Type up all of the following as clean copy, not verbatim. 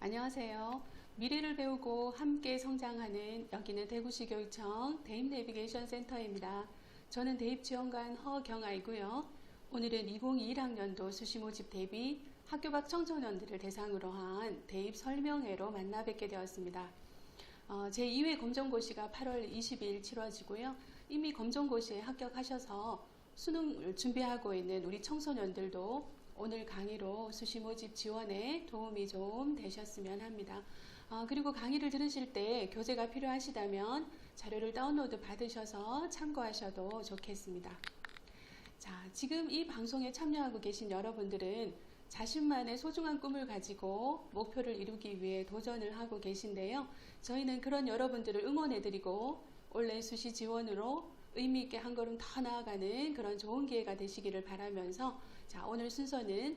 안녕하세요. 미래를 배우고 함께 성장하는 여기는 대구시 교육청 대입 내비게이션 센터입니다. 저는 대입 지원관 허경아이고요. 오늘은 2021학년도 수시 모집 대비 학교 밖 청소년들을 대상으로 한 대입 설명회로 만나 뵙게 되었습니다. 제2회 검정고시가 8월 20일 치러지고요. 이미 검정고시에 합격하셔서 수능을 준비하고 있는 우리 청소년들도 오늘 강의로 수시 모집 지원에 도움이 좀 되셨으면 합니다. 그리고 강의를 들으실 때 교재가 필요하시다면 자료를 다운로드 받으셔서 참고하셔도 좋겠습니다. 자, 지금 이 방송에 참여하고 계신 여러분들은 자신만의 소중한 꿈을 가지고 목표를 이루기 위해 도전을 하고 계신데요. 저희는 그런 여러분들을 응원해드리고 올해 수시 지원으로 의미있게 한 걸음 더 나아가는 그런 좋은 기회가 되시기를 바라면서 자, 오늘 순서는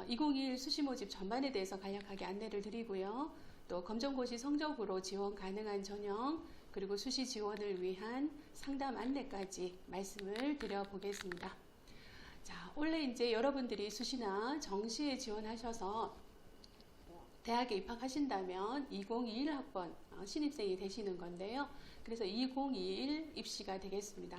2021 수시 모집 전반에 대해서 간략하게 안내를 드리고요. 또 검정고시 성적으로 지원 가능한 전형 그리고 수시 지원을 위한 상담 안내까지 말씀을 드려보겠습니다. 자, 원래 이제 여러분들이 수시나 정시에 지원하셔서 대학에 입학하신다면 2021학번 신입생이 되시는 건데요. 그래서 2021 입시가 되겠습니다.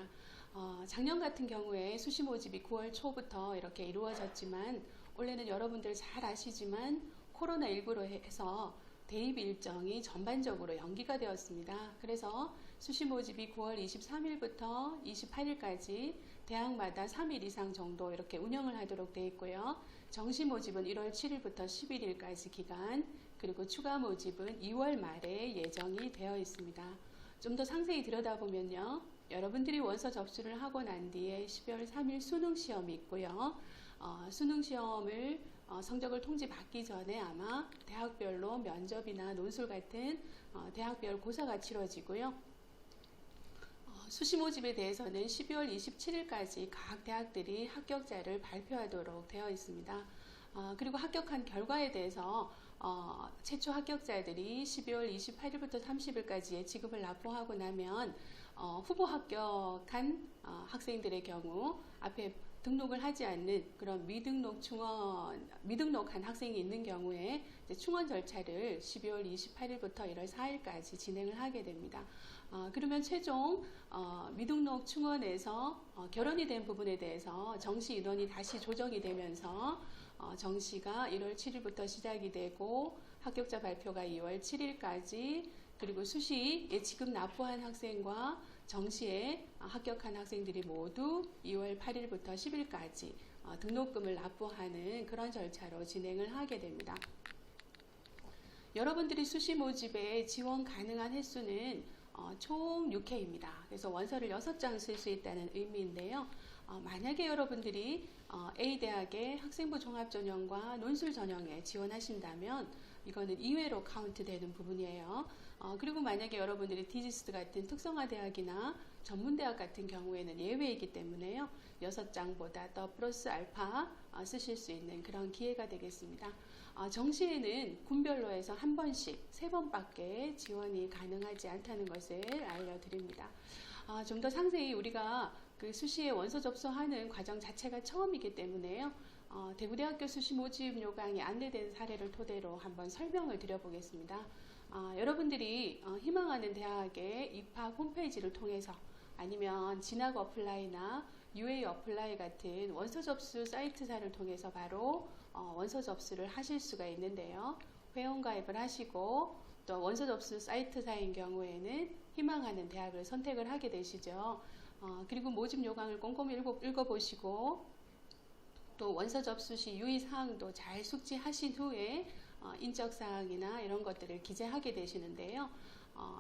작년 같은 경우에 수시 모집이 9월 초부터 이렇게 이루어졌지만 올해는 여러분들 잘 아시지만 코로나19로 해서 대입 일정이 전반적으로 연기가 되었습니다. 그래서 수시 모집이 9월 23일부터 28일까지 대학마다 3일 이상 정도 이렇게 운영을 하도록 되어 있고요. 정시 모집은 1월 7일부터 11일까지 기간, 그리고 추가 모집은 2월 말에 예정이 되어 있습니다. 좀 더 상세히 들여다보면요. 여러분들이 원서 접수를 하고 난 뒤에 12월 3일 수능 시험이 있고요. 수능 시험을 성적을 통지받기 전에 아마 대학별로 면접이나 논술 같은 대학별 고사가 치러지고요. 수시 모집에 대해서는 12월 27일까지 각 대학들이 합격자를 발표하도록 되어 있습니다. 그리고 합격한 결과에 대해서 최초 합격자들이 12월 28일부터 30일까지의 지급을 납부하고 나면 후보 합격한 학생들의 경우 앞에 등록을 하지 않는 그런 미등록한 학생이 있는 경우에 충원 절차를 12월 28일부터 1월 4일까지 진행을 하게 됩니다. 그러면 최종 미등록 충원에서 결혼이 된 부분에 대해서 정시 인원이 다시 조정이 되면서 정시가 1월 7일부터 시작이 되고 합격자 발표가 2월 7일까지 그리고 수시에 지금 납부한 학생과 정시에 합격한 학생들이 모두 2월 8일부터 10일까지 등록금을 납부하는 그런 절차로 진행을 하게 됩니다. 여러분들이 수시 모집에 지원 가능한 횟수는 총 6회입니다. 그래서 원서를 6장 쓸 수 있다는 의미인데요. 만약에 여러분들이 A대학의 학생부 종합전형과 논술 전형에 지원하신다면 이거는 2회로 카운트 되는 부분이에요. 그리고 만약에 여러분들이 디지스 같은 특성화대학이나 전문대학 같은 경우에는 예외이기 때문에요. 6장보다 더 플러스 알파 쓰실 수 있는 그런 기회가 되겠습니다. 정시에는 군별로 해서 한 번씩 3번밖에 지원이 가능하지 않다는 것을 알려드립니다. 좀 더 상세히 우리가 그 수시에 원서 접수하는 과정 자체가 처음이기 때문에요. 대구대학교 수시 모집 요강이 안내된 사례를 토대로 한번 설명을 드려보겠습니다. 여러분들이 희망하는 대학의 입학 홈페이지를 통해서 아니면 진학 어플라이나 UA 어플라이 같은 원서 접수 사이트사를 통해서 바로 원서 접수를 하실 수가 있는데요. 회원가입을 하시고 또 원서 접수 사이트사인 경우에는 희망하는 대학을 선택을 하게 되시죠. 그리고 모집 요강을 꼼꼼히 읽어보시고 또 원서 접수 시 유의사항도 잘 숙지하신 후에 인적사항이나 이런 것들을 기재하게 되시는데요.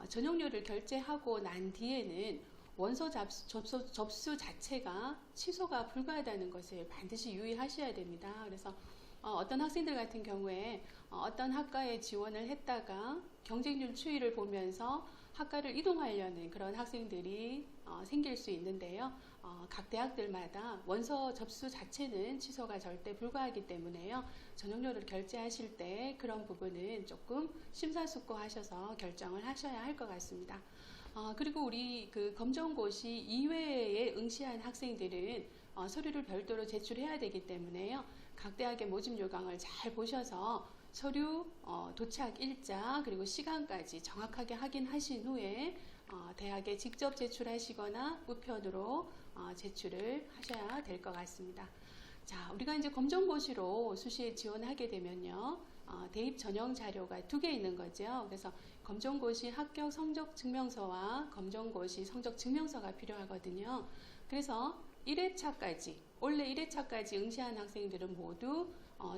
전용료를 결제하고 난 뒤에는 원서 접수 자체가 취소가 불가하다는 것을 반드시 유의하셔야 됩니다. 그래서 어떤 학생들 같은 경우에 어떤 학과에 지원을 했다가 경쟁률 추이를 보면서 학과를 이동하려는 그런 학생들이 생길 수 있는데요. 각 대학들마다 원서 접수 자체는 취소가 절대 불가하기 때문에요. 전용료를 결제하실 때 그런 부분은 조금 심사숙고하셔서 결정을 하셔야 할 것 같습니다. 그리고 우리 그 검정고시 2회에 응시한 학생들은 서류를 별도로 제출해야 되기 때문에요. 각 대학의 모집 요강을 잘 보셔서 서류 도착 일자 그리고 시간까지 정확하게 확인하신 후에 대학에 직접 제출하시거나 우편으로 제출을 하셔야 될 것 같습니다. 자, 우리가 이제 검정고시로 수시에 지원하게 되면요, 대입 전형 자료가 2개 있는 거죠. 그래서 검정고시 합격 성적 증명서와 검정고시 성적 증명서가 필요하거든요. 그래서 1회차까지, 원래 1회차까지 응시한 학생들은 모두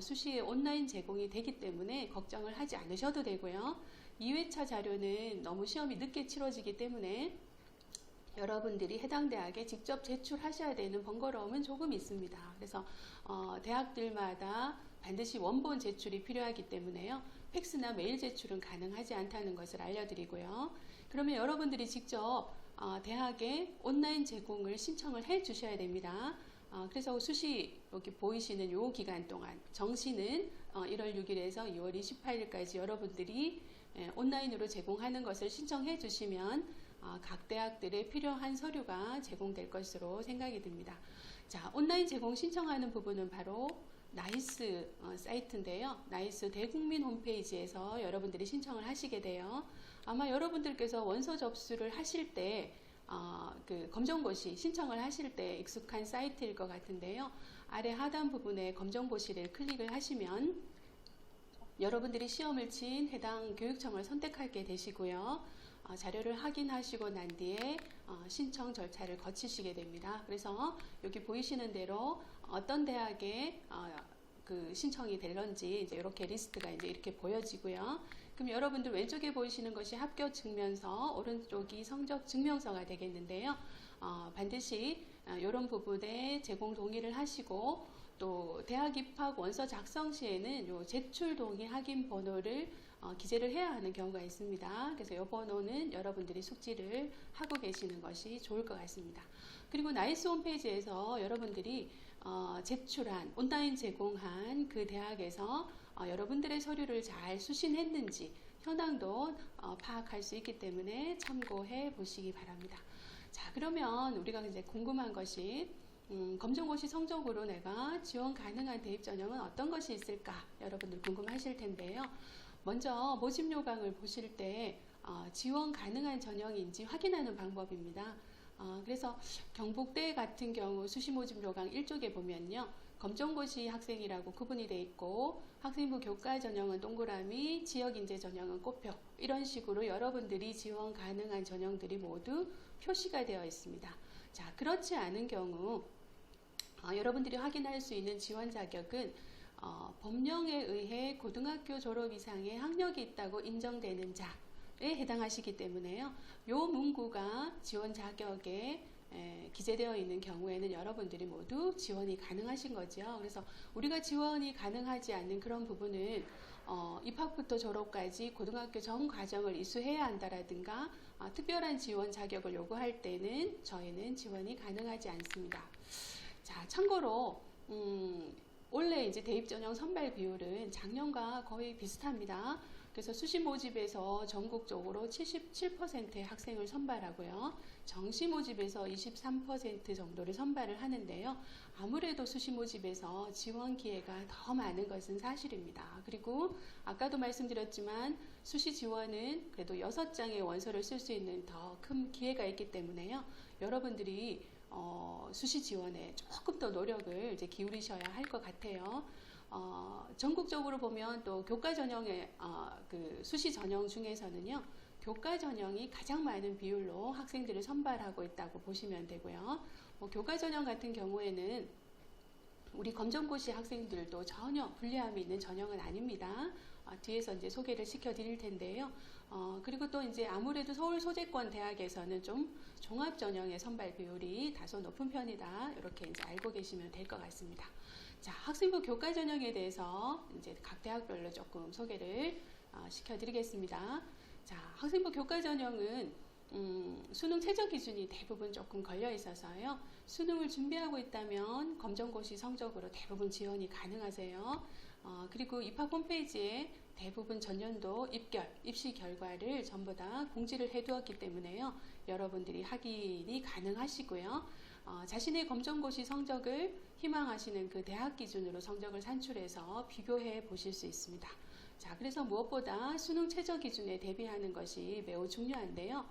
수시에 온라인 제공이 되기 때문에 걱정을 하지 않으셔도 되고요. 2회차 자료는 너무 시험이 늦게 치러지기 때문에 여러분들이 해당 대학에 직접 제출하셔야 되는 번거로움은 조금 있습니다. 그래서 대학들마다 반드시 원본 제출이 필요하기 때문에요. 팩스나 메일 제출은 가능하지 않다는 것을 알려드리고요. 그러면 여러분들이 직접 대학에 온라인 제공을 신청을 해 주셔야 됩니다. 그래서 수시 여기 보이시는 요 기간 동안 정시는 1월 6일에서 2월 28일까지 여러분들이 온라인으로 제공하는 것을 신청해 주시면 각 대학들에 필요한 서류가 제공될 것으로 생각이 듭니다. 자, 온라인 제공 신청하는 부분은 바로 나이스 사이트인데요. 나이스 대국민 홈페이지에서 여러분들이 신청을 하시게 돼요. 아마 여러분들께서 원서 접수를 하실 때 그 검정고시 신청을 하실 때 익숙한 사이트일 것 같은데요. 아래 하단 부분에 검정고시를 클릭을 하시면 여러분들이 시험을 친 해당 교육청을 선택하게 되시고요. 자료를 확인하시고 난 뒤에 신청 절차를 거치시게 됩니다. 그래서 여기 보이시는 대로 어떤 대학에 그 신청이 될런지 이제 이렇게 리스트가 이제 이렇게 보여지고요. 그럼 여러분들 왼쪽에 보이시는 것이 합격 증명서, 오른쪽이 성적 증명서가 되겠는데요. 반드시 이런 부분에 제공 동의를 하시고 또 대학 입학 원서 작성 시에는 요 제출 동의 확인 번호를 기재를 해야 하는 경우가 있습니다. 그래서 이 번호는 여러분들이 숙지를 하고 계시는 것이 좋을 것 같습니다. 그리고 나이스 홈페이지에서 여러분들이 제출한 온라인 제공한 그 대학에서 여러분들의 서류를 잘 수신했는지 현황도 파악할 수 있기 때문에 참고해 보시기 바랍니다. 자, 그러면 우리가 이제 궁금한 것이 검정고시 성적으로 내가 지원 가능한 대입 전형은 어떤 것이 있을까? 여러분들 궁금하실 텐데요. 먼저 모집 요강을 보실 때 지원 가능한 전형인지 확인하는 방법입니다. 그래서 경북대 같은 경우 수시 모집 요강 1쪽에 보면요. 검정고시 학생이라고 구분이 되어 있고 학생부 교과 전형은 동그라미, 지역인재 전형은 꽃표 이런 식으로 여러분들이 지원 가능한 전형들이 모두 표시가 되어 있습니다. 자, 그렇지 않은 경우 여러분들이 확인할 수 있는 지원 자격은 법령에 의해 고등학교 졸업 이상의 학력이 있다고 인정되는 자에 해당하시기 때문에요. 요 문구가 지원 자격에 기재되어 있는 경우에는 여러분들이 모두 지원이 가능하신 거죠. 그래서 우리가 지원이 가능하지 않는 그런 부분은 입학부터 졸업까지 고등학교 전 과정을 이수해야 한다라든가 특별한 지원 자격을 요구할 때는 저희는 지원이 가능하지 않습니다. 자, 참고로 원래 이제 대입 전형 선발 비율은 작년과 거의 비슷합니다. 그래서 수시 모집에서 전국적으로 77%의 학생을 선발하고요. 정시 모집에서 23% 정도를 선발을 하는데요. 아무래도 수시 모집에서 지원 기회가 더 많은 것은 사실입니다. 그리고 아까도 말씀드렸지만 수시 지원은 그래도 6장의 원서를 쓸 수 있는 더 큰 기회가 있기 때문에요. 여러분들이 수시 지원에 조금 더 노력을 이제 기울이셔야 할 것 같아요. 전국적으로 보면 또 교과 전형의 그 수시 전형 중에서는요, 교과 전형이 가장 많은 비율로 학생들을 선발하고 있다고 보시면 되고요. 교과 전형 같은 경우에는 우리 검정고시 학생들도 전혀 불리함이 있는 전형은 아닙니다. 뒤에서 이제 소개를 시켜 드릴 텐데요. 그리고 또 이제 아무래도 서울 소재권 대학에서는 좀 종합 전형의 선발 비율이 다소 높은 편이다. 이렇게 이제 알고 계시면 될 것 같습니다. 자, 학생부 교과 전형에 대해서 이제 각 대학별로 조금 소개를 시켜 드리겠습니다. 자, 학생부 교과 전형은 수능 최저 기준이 대부분 조금 걸려 있어서요. 수능을 준비하고 있다면 검정고시 성적으로 대부분 지원이 가능하세요. 그리고 입학 홈페이지에 대부분 전년도 입시 결과를 전부 다 공지를 해두었기 때문에요. 여러분들이 확인이 가능하시고요. 자신의 검정고시 성적을 희망하시는 그 대학 기준으로 성적을 산출해서 비교해 보실 수 있습니다. 자, 그래서 무엇보다 수능 최저 기준에 대비하는 것이 매우 중요한데요.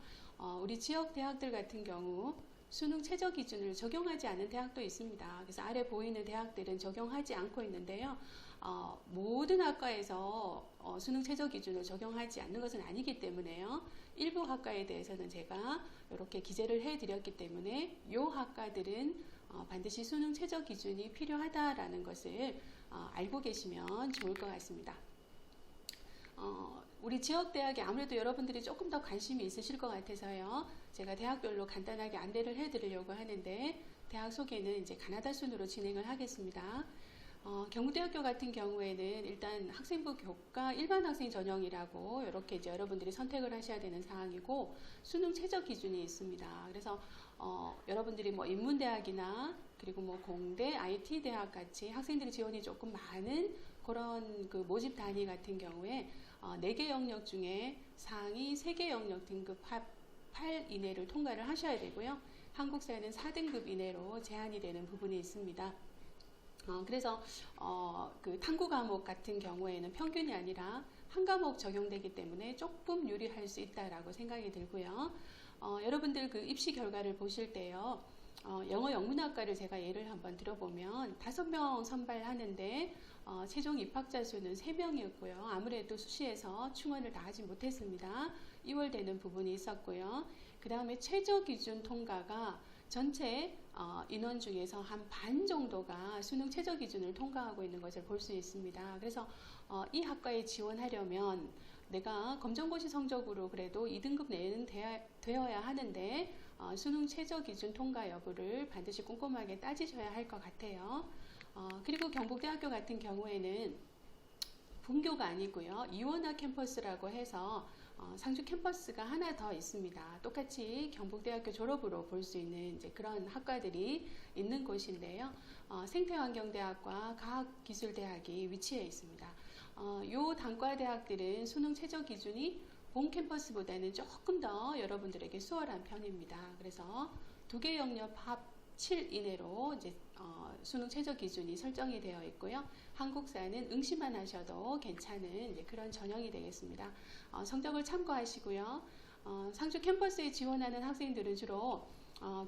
우리 지역 대학들 같은 경우 수능 최저 기준을 적용하지 않은 대학도 있습니다. 그래서 아래 보이는 대학들은 적용하지 않고 있는데요. 모든 학과에서 수능 최저 기준을 적용하지 않는 것은 아니기 때문에요. 일부 학과에 대해서는 제가 이렇게 기재를 해드렸기 때문에 이 학과들은 반드시 수능 최저 기준이 필요하다라는 것을 알고 계시면 좋을 것 같습니다. 우리 지역대학에 아무래도 여러분들이 조금 더 관심이 있으실 것 같아서요. 제가 대학별로 간단하게 안내를 해드리려고 하는데 대학 소개는 이제 가나다 순으로 진행을 하겠습니다. 경북대학교 같은 경우에는 일단 학생부 교과 일반 학생 전형이라고 이렇게 이제 여러분들이 선택을 하셔야 되는 사항이고 수능 최저 기준이 있습니다. 그래서 여러분들이 뭐 인문대학이나 그리고 뭐 공대, IT 대학 같이 학생들이 지원이 조금 많은 그런 그 모집 단위 같은 경우에 4개 영역 중에 상위 3개 영역 등급 합 8 이내를 통과를 하셔야 되고요. 한국사는 4등급 이내로 제한이 되는 부분이 있습니다. 그래서 그 탐구 과목 같은 경우에는 평균이 아니라 한 과목 적용되기 때문에 조금 유리할 수 있다라고 생각이 들고요. 여러분들 그 입시 결과를 보실 때요. 영어 영문학과를 제가 예를 한번 들어보면 5명 선발하는데 최종 입학자 수는 3명이었고요. 아무래도 수시에서 충원을 다 하지 못했습니다. 2월 되는 부분이 있었고요. 그 다음에 최저 기준 통과가 전체 인원 중에서 한 반 정도가 수능 최저 기준을 통과하고 있는 것을 볼 수 있습니다. 그래서 이 학과에 지원하려면 내가 검정고시 성적으로 그래도 2등급 내는 되어야 하는데 수능 최저 기준 통과 여부를 반드시 꼼꼼하게 따지셔야 할 것 같아요. 그리고 경북대학교 같은 경우에는 분교가 아니고요. 이원화 캠퍼스라고 해서 상주 캠퍼스가 하나 더 있습니다. 똑같이 경북대학교 졸업으로 볼 수 있는 이제 그런 학과들이 있는 곳인데요. 생태환경대학과 과학기술대학이 위치해 있습니다. 이 단과대학들은 수능 최저 기준이 본 캠퍼스보다는 조금 더 여러분들에게 수월한 편입니다. 그래서 2개 영역 합 7 이내로 이제 수능 최저 기준이 설정이 되어 있고요. 한국사는 응시만 하셔도 괜찮은 이제 그런 전형이 되겠습니다. 성적을 참고하시고요. 상주 캠퍼스에 지원하는 학생들은 주로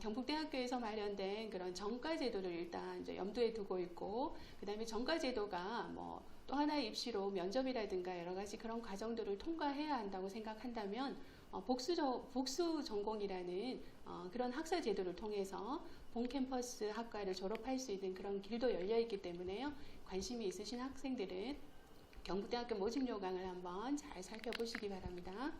경북대학교에서 마련된 그런 정가 제도를 일단 이제 염두에 두고 있고, 그 다음에 정가 제도가 뭐 또 하나의 입시로 면접이라든가 여러 가지 그런 과정들을 통과해야 한다고 생각한다면 복수 전공이라는 그런 학사 제도를 통해서 본 캠퍼스 학과를 졸업할 수 있는 그런 길도 열려 있기 때문에요. 관심이 있으신 학생들은 경북대학교 모집 요강을 한번 잘 살펴보시기 바랍니다.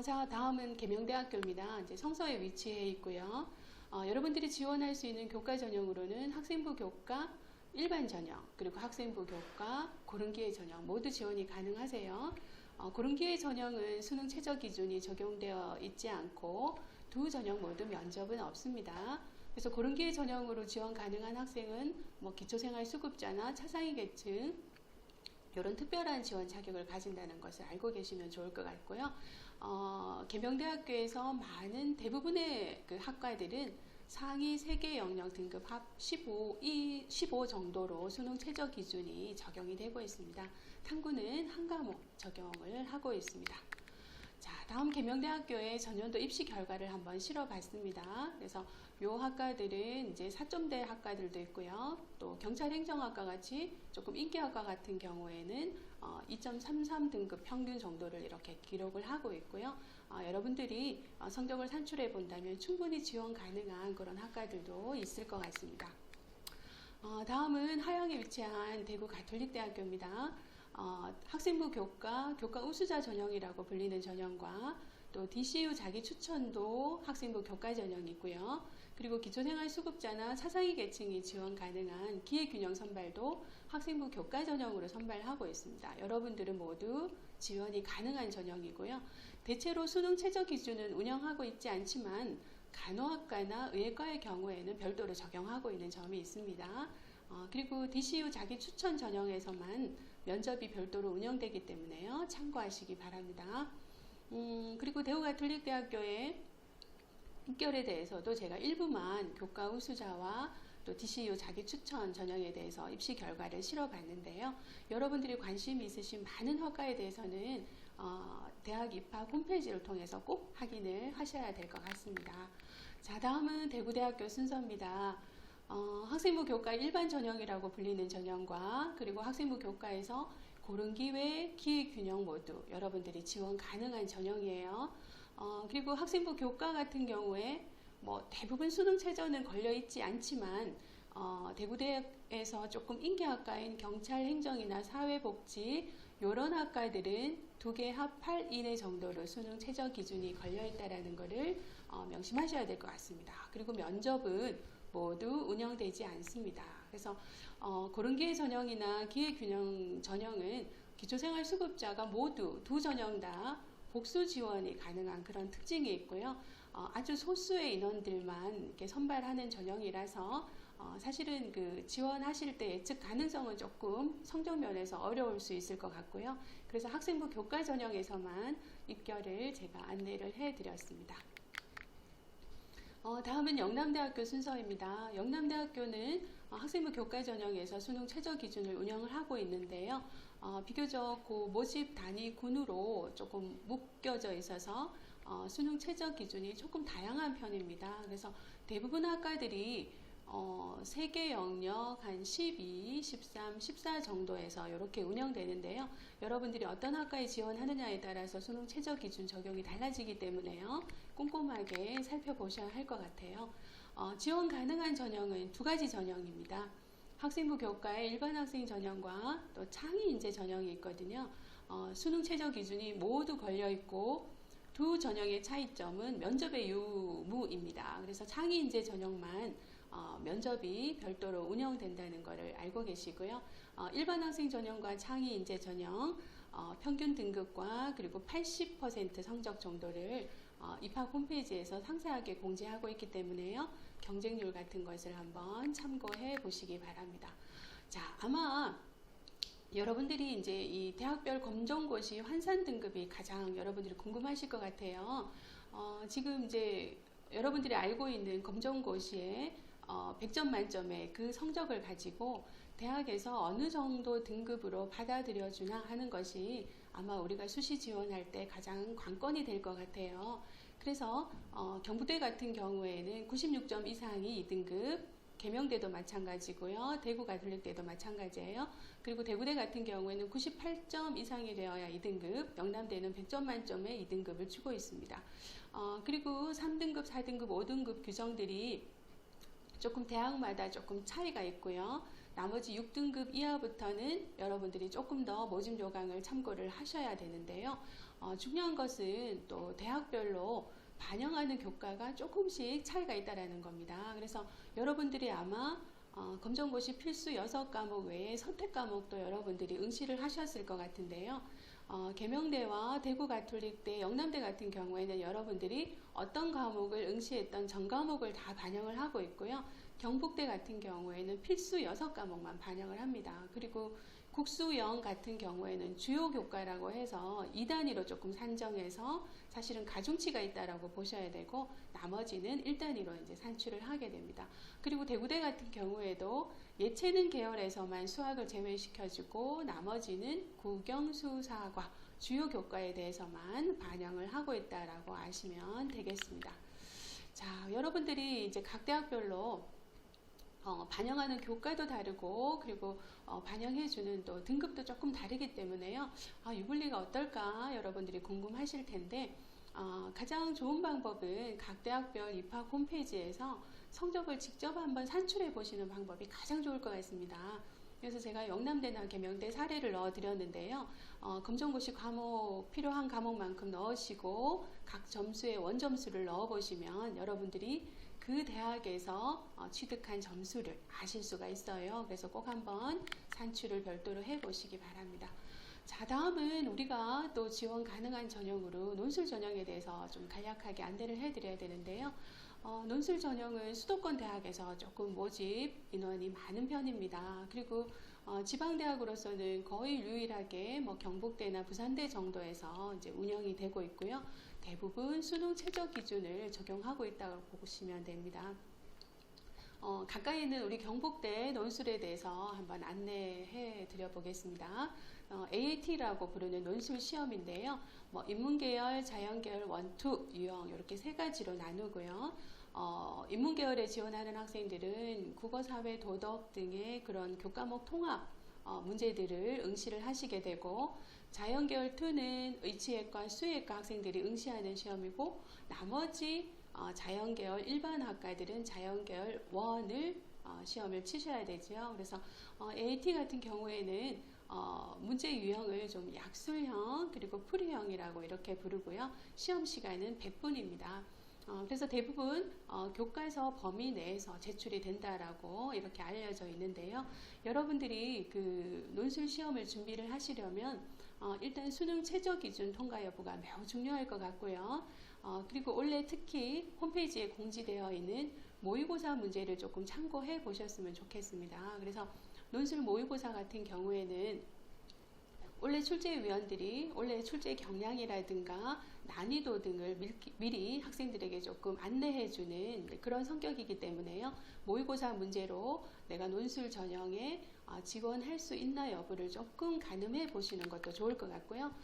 자, 다음은 계명대학교입니다. 이제 성서에 위치해 있고요. 여러분들이 지원할 수 있는 교과 전형으로는 학생부 교과 일반 전형, 그리고 학생부 교과 고른기회 전형 모두 지원이 가능하세요. 고른기회 전형은 수능 최저 기준이 적용되어 있지 않고 두 전형 모두 면접은 없습니다. 그래서 고른기회 전형으로 지원 가능한 학생은 뭐 기초생활수급자나 차상위 계층 이런 특별한 지원 자격을 가진다는 것을 알고 계시면 좋을 것 같고요. 계명대학교에서 많은 대부분의 그 학과들은 상위 3개 영역 등급 합 15 정도로 수능 최저 기준이 적용이 되고 있습니다. 탐구는 한 과목 적용을 하고 있습니다. 자, 다음 계명대학교의 전년도 입시 결과를 한번 실어봤습니다. 그래서 요 학과들은 이제 4점대 학과들도 있고요. 또 경찰행정학과 같이 조금 인기학과 같은 경우에는 2.33 등급 평균 정도를 이렇게 기록을 하고 있고요. 여러분들이 성적을 산출해 본다면 충분히 지원 가능한 그런 학과들도 있을 것 같습니다. 다음은 하양에 위치한 대구 가톨릭대학교입니다. 학생부 교과 우수자 전형이라고 불리는 전형과 또 DCU 자기 추천도 학생부 교과 전형이고요. 그리고 기초생활수급자나 차상위 계층이 지원 가능한 기회균형 선발도 학생부 교과 전형으로 선발하고 있습니다. 여러분들은 모두 지원이 가능한 전형이고요. 대체로 수능 최저 기준은 운영하고 있지 않지만 간호학과나 의예과의 경우에는 별도로 적용하고 있는 점이 있습니다. 그리고 DCU 자기 추천 전형에서만 면접이 별도로 운영되기 때문에요. 참고하시기 바랍니다. 그리고 대구가톨릭대학교의 입결에 대해서도 제가 일부만 교과 우수자와 또 DCU 자기 추천 전형에 대해서 입시 결과를 실어봤는데요. 여러분들이 관심이 있으신 많은 학과에 대해서는 대학 입학 홈페이지를 통해서 꼭 확인을 하셔야 될 것 같습니다. 자, 다음은 대구대학교 순서입니다. 학생부 교과 일반 전형이라고 불리는 전형과 그리고 학생부 교과에서 고른 기회, 기회 균형 모두 여러분들이 지원 가능한 전형이에요. 그리고 학생부 교과 같은 경우에 뭐 대부분 수능 최저는 걸려 있지 않지만 대구대에서 조금 인기학과인 경찰, 행정이나 사회복지 이런 학과들은 2개 합 8 이내 정도로 수능 최저 기준이 걸려 있다라는 것을 명심하셔야 될 것 같습니다. 그리고 면접은 모두 운영되지 않습니다. 그래서 고른 기회 전형이나 기회 균형 전형은 기초생활수급자가 모두 두 전형 다 복수 지원이 가능한 그런 특징이 있고요. 아주 소수의 인원들만 이렇게 선발하는 전형이라서 사실은 그 지원하실 때 예측 가능성은 조금 성적 면에서 어려울 수 있을 것 같고요. 그래서 학생부 교과 전형에서만 입결을 제가 안내를 해드렸습니다. 다음은 영남대학교 순서입니다. 영남대학교는 학생부 교과 전형에서 수능 최저 기준을 운영을 하고 있는데요. 비교적 모집 단위군으로 조금 묶여져 있어서 수능 최저 기준이 조금 다양한 편입니다. 그래서 대부분 학과들이 세개 영역 한 12, 13, 14 정도에서 이렇게 운영되는데요. 여러분들이 어떤 학과에 지원하느냐에 따라서 수능 최저 기준 적용이 달라지기 때문에요. 꼼꼼하게 살펴보셔야 할 것 같아요. 지원 가능한 전형은 2가지 전형입니다. 학생부 교과의 일반 학생 전형과 또 창의 인재 전형이 있거든요. 수능 최저 기준이 모두 걸려 있고 두 전형의 차이점은 면접의 유무입니다. 그래서 창의 인재 전형만 면접이 별도로 운영된다는 것을 알고 계시고요. 일반 학생 전형과 창의 인재 전형 평균 등급과 그리고 80% 성적 정도를 입학 홈페이지에서 상세하게 공지하고 있기 때문에요. 경쟁률 같은 것을 한번 참고해 보시기 바랍니다. 자, 아마 여러분들이 이제 이 대학별 검정고시 환산 등급이 가장 여러분들이 궁금하실 것 같아요. 지금 이제 여러분들이 알고 있는 검정고시에 100점 만점의 그 성적을 가지고 대학에서 어느 정도 등급으로 받아들여주나 하는 것이 아마 우리가 수시 지원할 때 가장 관건이 될 것 같아요. 그래서 경북대 같은 경우에는 96점 이상이 2등급, 계명대도 마찬가지고요. 대구 가톨릭대도 마찬가지예요. 그리고 대구대 같은 경우에는 98점 이상이 되어야 2등급, 영남대는 100점 만점에 2등급을 주고 있습니다. 그리고 3등급, 4등급, 5등급 규정들이 조금 대학마다 조금 차이가 있고요. 나머지 6등급 이하부터는 여러분들이 조금 더 모집 요강을 참고를 하셔야 되는데요. 중요한 것은 또 대학별로 반영하는 교과가 조금씩 차이가 있다는 겁니다. 그래서 여러분들이 아마 검정고시 필수 6과목 외에 선택 과목도 여러분들이 응시를 하셨을 것 같은데요. 계명대와 대구 가톨릭대, 영남대 같은 경우에는 여러분들이 어떤 과목을 응시했던 전 과목을 다 반영을 하고 있고요. 경북대 같은 경우에는 필수 6과목만 반영을 합니다. 그리고 국수영 같은 경우에는 주요 교과라고 해서 2단위로 조금 산정해서 사실은 가중치가 있다라고 보셔야 되고 나머지는 1단위로 이제 산출을 하게 됩니다. 그리고 대구대 같은 경우에도 예체능 계열에서만 수학을 제외시켜주고 나머지는 국영수사과 주요 교과에 대해서만 반영을 하고 있다라고 아시면 되겠습니다. 자, 여러분들이 이제 각 대학별로 반영하는 교과도 다르고 그리고 반영해주는 또 등급도 조금 다르기 때문에요. 유불리가 어떨까 여러분들이 궁금하실 텐데 가장 좋은 방법은 각 대학별 입학 홈페이지에서 성적을 직접 한번 산출해 보시는 방법이 가장 좋을 것 같습니다. 그래서 제가 영남대나 계명대 사례를 넣어 드렸는데요. 검정고시 과목 필요한 과목만큼 넣으시고 각 점수의 원점수를 넣어 보시면 여러분들이 그 대학에서 취득한 점수를 아실 수가 있어요. 그래서 꼭 한번 산출을 별도로 해 보시기 바랍니다. 자, 다음은 우리가 또 지원 가능한 전형으로 논술 전형에 대해서 좀 간략하게 안내를 해 드려야 되는데요. 논술 전형은 수도권 대학에서 조금 모집 인원이 많은 편입니다. 그리고 지방대학으로서는 거의 유일하게 경북대나 부산대 정도에서 이제 운영이 되고 있고요. 대부분 수능 최저 기준을 적용하고 있다고 보시면 됩니다. 가까이 있는 우리 경북대 논술에 대해서 한번 안내해 드려 보겠습니다. AAT라고 부르는 논술 시험인데요. 인문계열, 자연계열 1, 2 유형 이렇게 세 가지로 나누고요. 인문계열에 지원하는 학생들은 국어, 사회, 도덕 등의 그런 교과목 통합 문제들을 응시를 하시게 되고, 자연계열 2는 의치학과, 수의학과 학생들이 응시하는 시험이고, 나머지 자연계열 일반 학과들은 자연계열 1을 시험을 치셔야 되죠. 그래서 AT 같은 경우에는 문제 유형을 좀 약술형 그리고 풀이형이라고 이렇게 부르고요. 시험 시간은 100분입니다. 그래서 대부분 교과서 범위 내에서 제출이 된다라고 이렇게 알려져 있는데요. 여러분들이 그 논술 시험을 준비를 하시려면 일단 수능 최저 기준 통과 여부가 매우 중요할 것 같고요. 그리고 원래 특히 홈페이지에 공지되어 있는 모의고사 문제를 조금 참고해 보셨으면 좋겠습니다. 그래서 논술 모의고사 같은 경우에는 원래 출제위원들이 원래 출제 경향이라든가 난이도 등을 미리 학생들에게 조금 안내해주는 그런 성격이기 때문에요. 모의고사 문제로 내가 논술 전형에 지원할 수 있나 여부를 조금 가늠해 보시는 것도 좋을 것 같고요.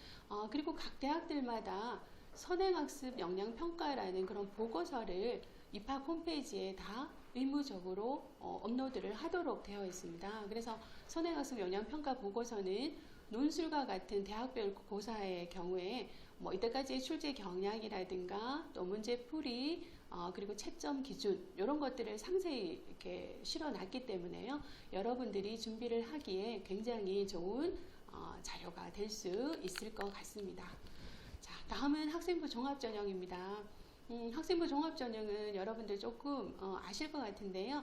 그리고 각 대학들마다 선행학습 역량평가라는 그런 보고서를 입학 홈페이지에 다 의무적으로 업로드를 하도록 되어 있습니다. 그래서 선행학습 역량평가 보고서는 논술과 같은 대학별 고사의 경우에 이때까지의 출제 경향이라든가 또 문제풀이 그리고 채점 기준 이런 것들을 상세히 이렇게 실어놨기 때문에요. 여러분들이 준비를 하기에 굉장히 좋은 자료가 될 수 있을 것 같습니다. 자, 다음은 학생부 종합전형입니다. 학생부 종합전형은 여러분들 조금 아실 것 같은데요.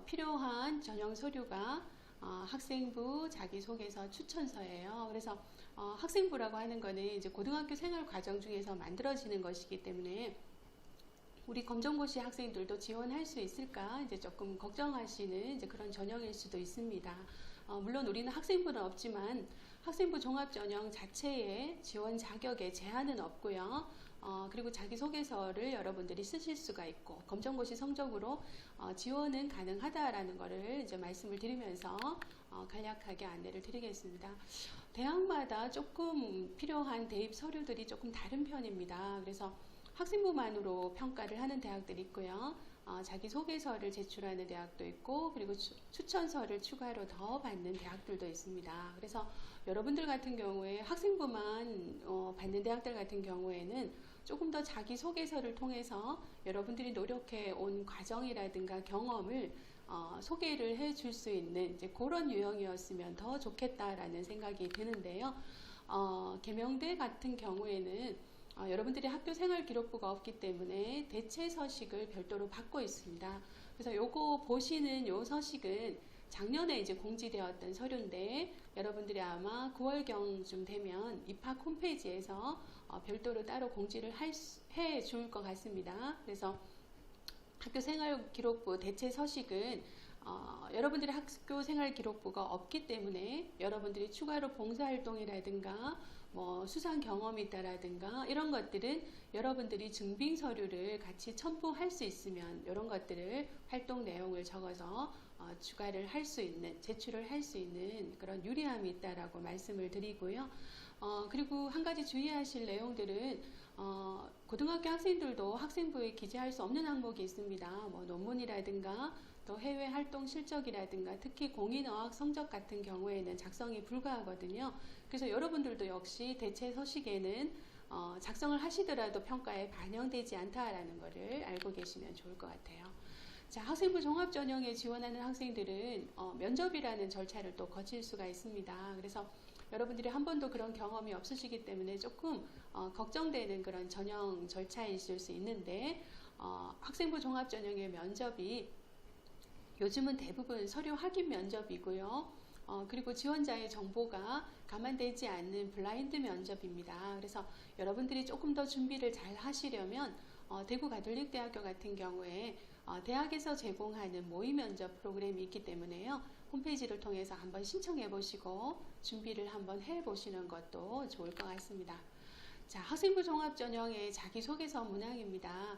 필요한 전형 서류가 학생부 자기소개서 추천서예요. 그래서 학생부라고 하는 거는 이제 고등학교 생활 과정 중에서 만들어지는 것이기 때문에 우리 검정고시 학생들도 지원할 수 있을까 이제 조금 걱정하시는 이제 그런 전형일 수도 있습니다. 물론 우리는 학생부는 없지만 학생부 종합전형 자체에 지원 자격에 제한은 없고요. 그리고 자기소개서를 여러분들이 쓰실 수가 있고 검정고시 성적으로 지원은 가능하다라는 것을 이제 말씀을 드리면서 간략하게 안내를 드리겠습니다. 대학마다 조금 필요한 대입 서류들이 조금 다른 편입니다. 그래서 학생부만으로 평가를 하는 대학들이 있고요. 자기소개서를 제출하는 대학도 있고 그리고 추천서를 추가로 더 받는 대학들도 있습니다. 그래서 여러분들 같은 경우에 학생부만 받는 대학들 같은 경우에는 조금 더 자기소개서를 통해서 여러분들이 노력해 온 과정이라든가 경험을 소개를 해줄 수 있는 이제 그런 유형이었으면 더 좋겠다라는 생각이 드는데요. 계명대 같은 경우에는 여러분들이 학교 생활 기록부가 없기 때문에 대체 서식을 별도로 받고 있습니다. 그래서 요거 보시는 요 서식은 작년에 이제 공지되었던 서류인데 여러분들이 아마 9월경쯤 되면 입학 홈페이지에서 별도로 따로 공지를 해 줄 것 같습니다. 그래서 학교 생활 기록부 대체 서식은 여러분들의 학교 생활 기록부가 없기 때문에 여러분들이 추가로 봉사활동이라든가 수상 경험이 있다라든가 이런 것들은 여러분들이 증빙 서류를 같이 첨부할 수 있으면 이런 것들을 활동 내용을 적어서 추가를 할 수 있는 제출을 할 수 있는 그런 유리함이 있다라고 말씀을 드리고요. 그리고 한 가지 주의하실 내용들은 고등학교 학생들도 학생부에 기재할 수 없는 항목이 있습니다. 논문이라든가 또 해외 활동 실적이라든가 특히 공인어학 성적 같은 경우에는 작성이 불가하거든요. 그래서 여러분들도 역시 대체 서식에는 작성을 하시더라도 평가에 반영되지 않다라는 것을 알고 계시면 좋을 것 같아요. 자, 학생부 종합전형에 지원하는 학생들은 면접이라는 절차를 또 거칠 수가 있습니다. 그래서 여러분들이 한 번도 그런 경험이 없으시기 때문에 조금 걱정되는 그런 전형 절차이실 수 있는데 학생부 종합전형의 면접이 요즘은 대부분 서류 확인 면접이고요. 그리고 지원자의 정보가 감안되지 않는 블라인드 면접입니다. 그래서 여러분들이 조금 더 준비를 잘 하시려면 대구 가톨릭대학교 같은 경우에 대학에서 제공하는 모의 면접 프로그램이 있기 때문에요. 홈페이지를 통해서 한번 신청해 보시고 준비를 한번 해 보시는 것도 좋을 것 같습니다. 자, 학생부 종합전형의 자기소개서 문항입니다.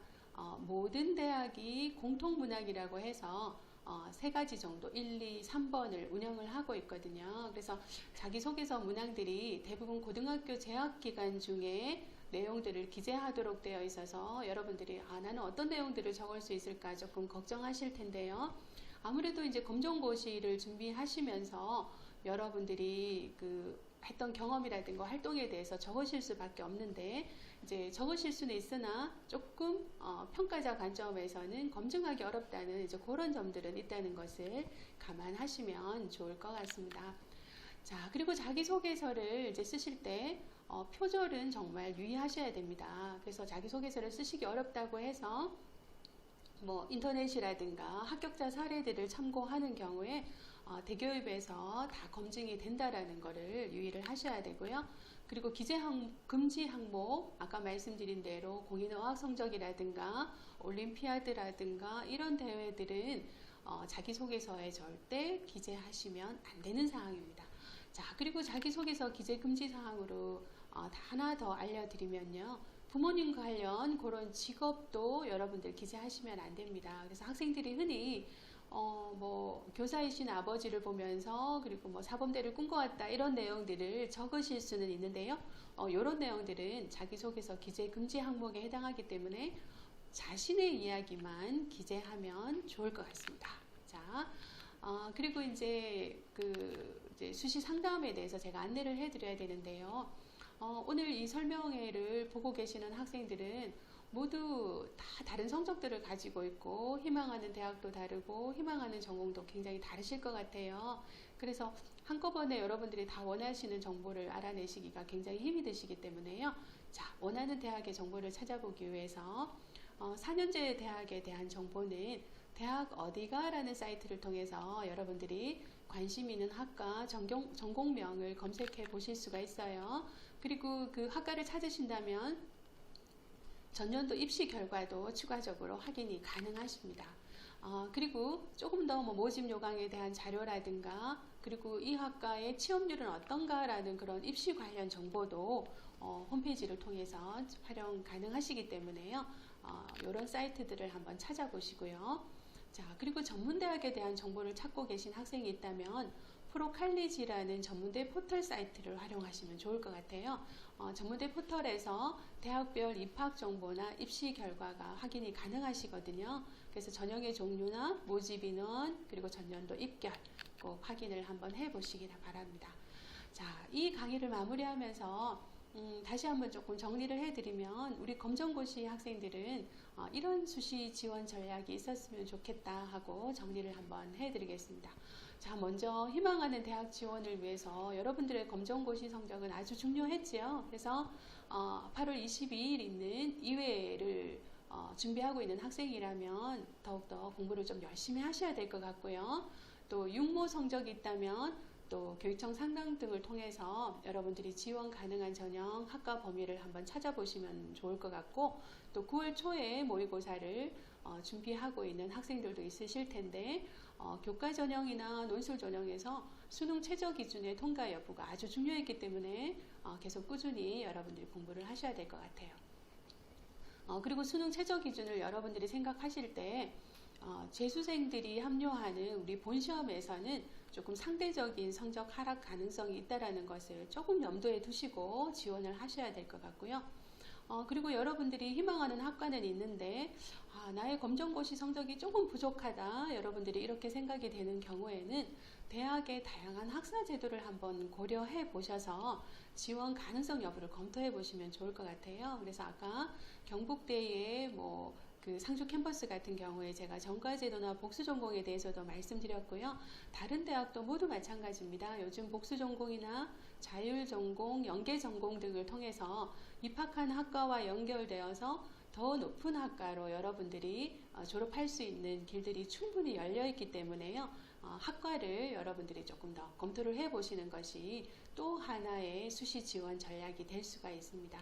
모든 대학이 공통문항이라고 해서 3가지 정도 1, 2, 3번을 운영을 하고 있거든요. 그래서 자기소개서 문항들이 대부분 고등학교 재학기간 중에 내용들을 기재하도록 되어 있어서 여러분들이 나는 어떤 내용들을 적을 수 있을까 조금 걱정하실 텐데요. 아무래도 이제 검정고시를 준비하시면서 여러분들이 했던 경험이라든가 활동에 대해서 적으실 수밖에 없는데 이제 적으실 수는 있으나 조금 평가자 관점에서는 검증하기 어렵다는 이제 그런 점들은 있다는 것을 감안하시면 좋을 것 같습니다. 자, 그리고 자기소개서를 이제 쓰실 때 표절은 정말 유의하셔야 됩니다. 그래서 자기소개서를 쓰시기 어렵다고 해서 인터넷이라든가 합격자 사례들을 참고하는 경우에 대교육에서 다 검증이 된다라는 것을 유의를 하셔야 되고요. 그리고 금지 항목, 아까 말씀드린 대로 공인어학 성적이라든가 올림피아드라든가 이런 대회들은 자기소개서에 절대 기재하시면 안 되는 사항입니다. 자, 그리고 자기소개서 기재 금지 사항으로 하나 더 알려드리면요. 부모님 관련 그런 직업도 여러분들 기재하시면 안 됩니다. 그래서 학생들이 흔히 교사이신 아버지를 보면서 그리고 사범대를 꿈꿔왔다 이런 내용들을 적으실 수는 있는데요. 이런 내용들은 자기소개서 기재 금지 항목에 해당하기 때문에 자신의 이야기만 기재하면 좋을 것 같습니다. 자, 그리고 이제 수시 상담에 대해서 제가 안내를 해드려야 되는데요. 오늘 이 설명회를 보고 계시는 학생들은 모두 다 다른 성적들을 가지고 있고 희망하는 대학도 다르고 희망하는 전공도 굉장히 다르실 것 같아요. 그래서 한꺼번에 여러분들이 다 원하시는 정보를 알아내시기가 굉장히 힘이 드시기 때문에요. 자, 원하는 대학의 정보를 찾아보기 위해서 4년제 대학에 대한 정보는 대학 어디가 라는 사이트를 통해서 여러분들이 관심 있는 학과 전공명을 검색해 보실 수가 있어요. 그리고 그 학과를 찾으신다면 전년도 입시 결과도 추가적으로 확인이 가능하십니다. 그리고 조금 더 모집 요강에 대한 자료라든가 그리고 이 학과의 취업률은 어떤가라는 그런 입시 관련 정보도 홈페이지를 통해서 활용 가능하시기 때문에요. 이런 사이트들을 한번 찾아보시고요. 자, 그리고 전문대학에 대한 정보를 찾고 계신 학생이 있다면 프로칼리지라는 전문대 포털 사이트를 활용하시면 좋을 것 같아요. 전문대 포털에서 대학별 입학 정보나 입시 결과가 확인이 가능하시거든요. 그래서 전형의 종류나 모집 인원 그리고 전년도 입결 꼭 확인을 한번 해보시기 바랍니다. 자, 이 강의를 마무리하면서 다시 한번 조금 정리를 해드리면 우리 검정고시 학생들은 이런 수시 지원 전략이 있었으면 좋겠다 하고 정리를 한번 해드리겠습니다. 자, 먼저 희망하는 대학 지원을 위해서 여러분들의 검정고시 성적은 아주 중요했지요. 그래서 8월 22일 있는 2회를 준비하고 있는 학생이라면 더욱더 공부를 좀 열심히 하셔야 될 것 같고요. 또 육모 성적이 있다면 또 교육청 상담 등을 통해서 여러분들이 지원 가능한 전형 학과 범위를 한번 찾아보시면 좋을 것 같고 또 9월 초에 모의고사를 준비하고 있는 학생들도 있으실 텐데 교과 전형이나 논술 전형에서 수능 최저 기준의 통과 여부가 아주 중요했기 때문에 계속 꾸준히 여러분들이 공부를 하셔야 될 것 같아요. 그리고 수능 최저 기준을 여러분들이 생각하실 때 재수생들이 합류하는 우리 본시험에서는 조금 상대적인 성적 하락 가능성이 있다는 것을 조금 염두에 두시고 지원을 하셔야 될 것 같고요. 그리고 여러분들이 희망하는 학과는 있는데 나의 검정고시 성적이 조금 부족하다 여러분들이 이렇게 생각이 되는 경우에는 대학의 다양한 학사 제도를 한번 고려해 보셔서 지원 가능성 여부를 검토해 보시면 좋을 것 같아요. 그래서 아까 경북대의 상주 캠퍼스 같은 경우에 제가 전과제도나 복수전공에 대해서도 말씀드렸고요. 다른 대학도 모두 마찬가지입니다. 요즘 복수전공이나 자율전공, 연계전공 등을 통해서 입학한 학과와 연결되어서 더 높은 학과로 여러분들이 졸업할 수 있는 길들이 충분히 열려있기 때문에요. 학과를 여러분들이 조금 더 검토를 해보시는 것이 또 하나의 수시 지원 전략이 될 수가 있습니다.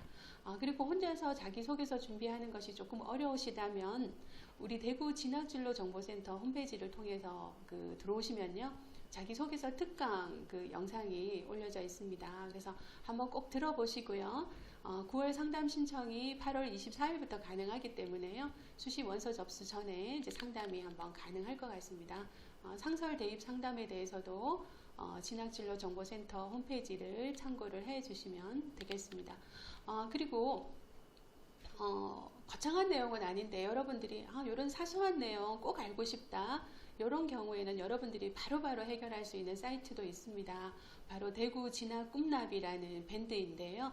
그리고 혼자서 자기소개서 준비하는 것이 조금 어려우시다면 우리 대구 진학진로 정보센터 홈페이지를 통해서 들어오시면요. 자기소개서 특강 그 영상이 올려져 있습니다. 그래서 한번 꼭 들어보시고요. 9월 상담 신청이 8월 24일부터 가능하기 때문에요. 수시 원서 접수 전에 이제 상담이 한번 가능할 것 같습니다. 상설 대입 상담에 대해서도 진학진로정보센터 홈페이지를 참고를 해 주시면 되겠습니다. 그리고 거창한 내용은 아닌데 여러분들이 이런 사소한 내용 꼭 알고 싶다. 이런 경우에는 여러분들이 바로바로 해결할 수 있는 사이트도 있습니다. 바로 대구 진학 꿈나비라는 밴드인데요.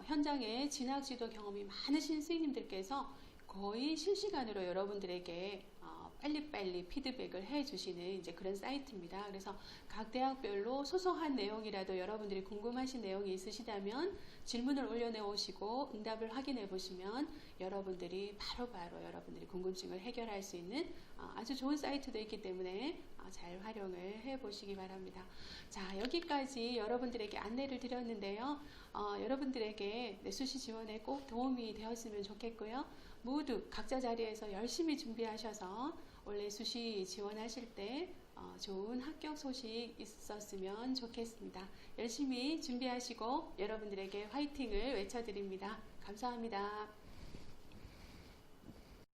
현장에 진학 지도 경험이 많으신 선생님들께서 거의 실시간으로 여러분들에게 빨리빨리 피드백을 해주시는 이제 그런 사이트입니다. 그래서 각 대학별로 소소한 내용이라도 여러분들이 궁금하신 내용이 있으시다면 질문을 올려놓으시고 응답을 확인해 보시면 여러분들이 바로바로 여러분들이 궁금증을 해결할 수 있는 아주 좋은 사이트도 있기 때문에 잘 활용을 해 보시기 바랍니다. 자, 여기까지 여러분들에게 안내를 드렸는데요. 여러분들에게 수시 지원에 꼭 도움이 되었으면 좋겠고요. 모두 각자 자리에서 열심히 준비하셔서 원래 수시 지원하실 때 좋은 합격 소식 있었으면 좋겠습니다. 열심히 준비하시고 여러분들에게 화이팅을 외쳐드립니다. 감사합니다.